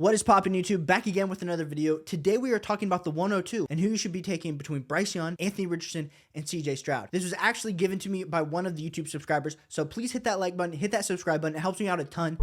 What is poppin' YouTube? Back again with another video. Today we are talking about the 102 and who you should be taking between Bryce Young, Anthony Richardson, and CJ Stroud. This was actually given to me by one of the YouTube subscribers, so please hit that like button, hit that subscribe button. It helps me out a ton.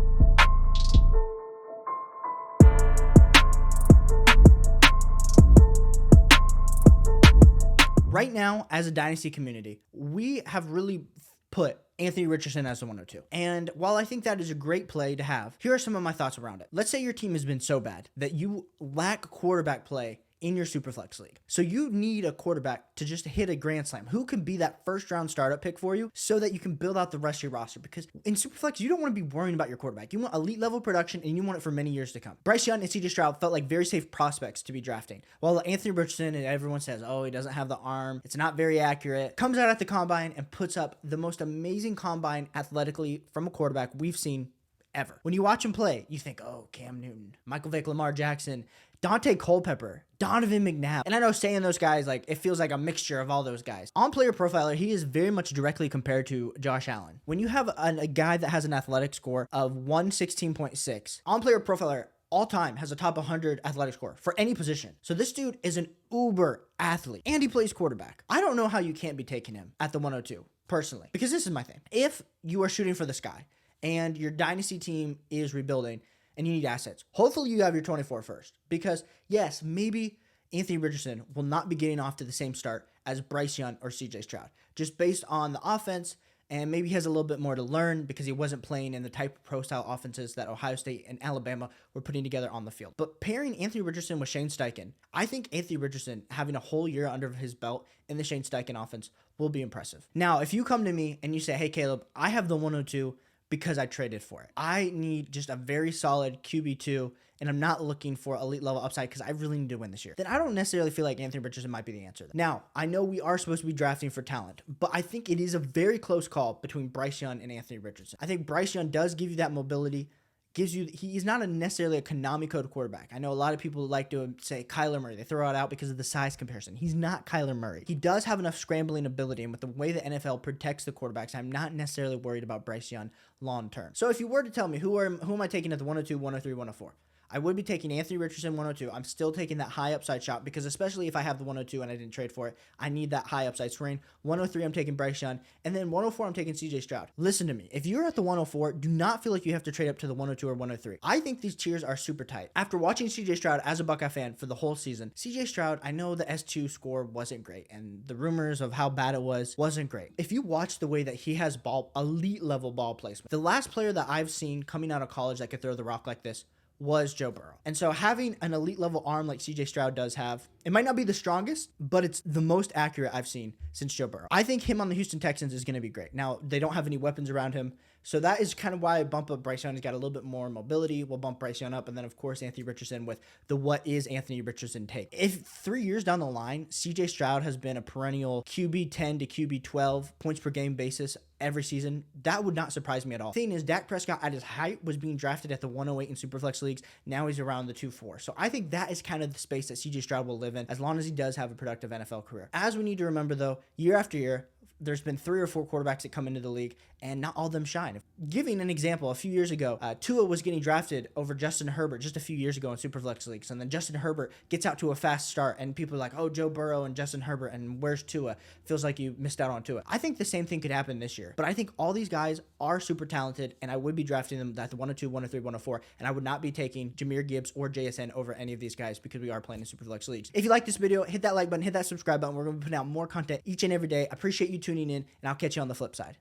Right now, as a Dynasty community, we have really put Anthony Richardson as the 102. And while I think that is a great play to have, here are some of my thoughts around it. Let's say your team has been so bad that you lack quarterback play in your Superflex league. So you need a quarterback to just hit a grand slam. Who can be that first round startup pick for you so that you can build out the rest of your roster? Because in Superflex, you don't want to be worrying about your quarterback. You want elite level production and you want it for many years to come. Bryce Young and CJ Stroud felt like very safe prospects to be drafting. While Anthony Richardson, and everyone says, oh, he doesn't have the arm, it's not very accurate, comes out at the combine and puts up the most amazing combine athletically from a quarterback we've seen ever. When you watch him play, you think, oh, Cam Newton, Michael Vick, Lamar Jackson, Dante Culpepper, Donovan McNabb. And I know saying those guys, like, it feels like a mixture of all those guys. On Player Profiler, he is very much directly compared to Josh Allen. When you have a guy that has an athletic score of 116.6, On Player Profiler all time has a top 100 athletic score for any position. So this dude is an uber athlete and he plays quarterback. I don't know how you can't be taking him at the 102 personally, because this is my thing. If you are shooting for the sky and your dynasty team is rebuilding and you need assets, hopefully you have your 24 first, because yes, maybe Anthony Richardson will not be getting off to the same start as Bryce Young or CJ Stroud, just based on the offense, and maybe he has a little bit more to learn because he wasn't playing in the type of pro-style offenses that Ohio State and Alabama were putting together on the field. But pairing Anthony Richardson with Shane Steichen, I think Anthony Richardson having a whole year under his belt in the Shane Steichen offense will be impressive. Now, if you come to me and you say, hey, Caleb, I have the 102 because I traded for it. I need just a very solid QB2, and I'm not looking for elite level upside because I really need to win this year, then I don't necessarily feel like Anthony Richardson might be the answer. Now, I know we are supposed to be drafting for talent, but I think it is a very close call between Bryce Young and Anthony Richardson. I think Bryce Young does give you that mobility, he's not necessarily a Konami code quarterback. I know a lot of people like to say Kyler Murray. They throw it out because of the size comparison. He's not Kyler Murray. He does have enough scrambling ability, and with the way the NFL protects the quarterbacks, I'm not necessarily worried about Bryce Young long term. So if you were to tell me who am I taking at the 102, 103, 104? I would be taking Anthony Richardson 102. I'm still taking that high upside shot because especially if I have the 102 and I didn't trade for it, I need that high upside swing. 103, I'm taking Bryce Young. And then 104, I'm taking CJ Stroud. Listen to me. If you're at the 104, do not feel like you have to trade up to the 102 or 103. I think these tiers are super tight. After watching CJ Stroud as a Buckeye fan for the whole season, CJ Stroud, I know the S2 score wasn't great and the rumors of how bad it wasn't great. If you watch the way that he has elite level ball placement, the last player that I've seen coming out of college that could throw the rock like this was Joe Burrow. And so having an elite level arm like CJ Stroud does have, it might not be the strongest, but it's the most accurate I've seen since Joe Burrow. I think him on the Houston Texans is going to be great. Now, they don't have any weapons around him, so that is kind of why I bump up Bryce Young. He's got a little bit more mobility. We'll bump Bryce Young up, and then, of course, Anthony Richardson with the what is Anthony Richardson take. If 3 years down the line, CJ Stroud has been a perennial QB 10 to QB 12 points per game basis every season, that would not surprise me at all. The thing is, Dak Prescott at his height was being drafted at the 108 in Superflex leagues. Now he's around the 2-4. So I think that is kind of the space that CJ Stroud will live in as long as he does have a productive NFL career. As we need to remember, though, year after year, there's been 3 or 4 quarterbacks that come into the league, and not all of them shine. Giving an example, a few years ago, Tua was getting drafted over Justin Herbert just a few years ago in Superflex leagues, and then Justin Herbert gets out to a fast start, and people are like, oh, Joe Burrow and Justin Herbert, and where's Tua? Feels like you missed out on Tua. I think the same thing could happen this year, but I think all these guys are super talented, and I would be drafting them at the 102, 103, 104, and I would not be taking Jahmyr Gibbs or JSN over any of these guys because we are playing in Superflex leagues. If you like this video, hit that like button, hit that subscribe button. We're going to be putting out more content each and every day. I appreciate you tuning in, and I'll catch you on the flip side.